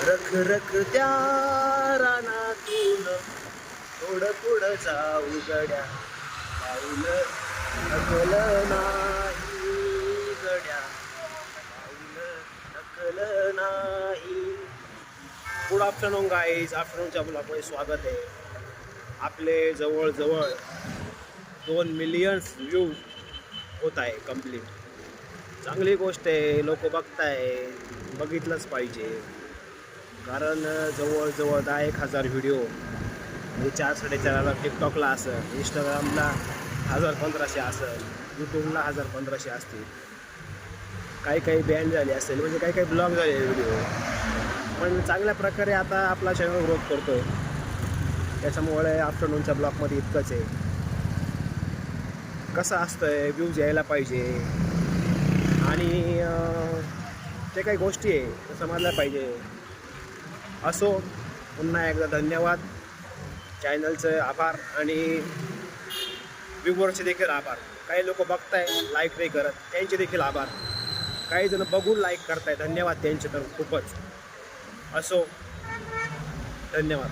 रख रख त्या रानातून थोडं पुढं जाऊ गड्या, पाऊल ढकलं नाही गड्या, पाऊल ढकलं नाही. गुड आफ्टरनून गाईज, आफ्टरनूनच्या ब्लॉगमध्ये स्वागत आहे. आपले जवळजवळ 2 मिलियन्स व्ह्यू होत आहे कंप्लीट. चांगली गोष्ट आहे, लोक बघताय, बघितलंच पाहिजे. कारण जवळजवळ 10,000 व्हिडिओ म्हणजे 4-4.5 टिकटॉकला असेल, इंस्टाग्रामला 1,000-1,500 असेल, यूट्यूबला 1,000-1,500 असतील, काही बॅन झाले असेल, म्हणजे काही ब्लॉग झाले व्हिडिओ. पण चांगल्या प्रकारे आता आपला चॅनल ग्रोथ करतो आहे. त्याच्यामुळे आफ्टरनूनच्या ब्लॉगमध्ये इतकंच आहे. कसं असतं आहे, व्ह्यूज यायला पाहिजे आणि ते काही गोष्टी आहे ते समजल्या पाहिजे. असो, पुन्हा एकदा धन्यवाद. चॅनलचे आभार आणि व्ह्यूवरचे देखील आभार. काही लोक बघताय, लाईक नाही करत, त्यांचे देखील आभार. काही जण बघून लाईक करताय, धन्यवाद त्यांचे तर खूपच. असो, धन्यवाद.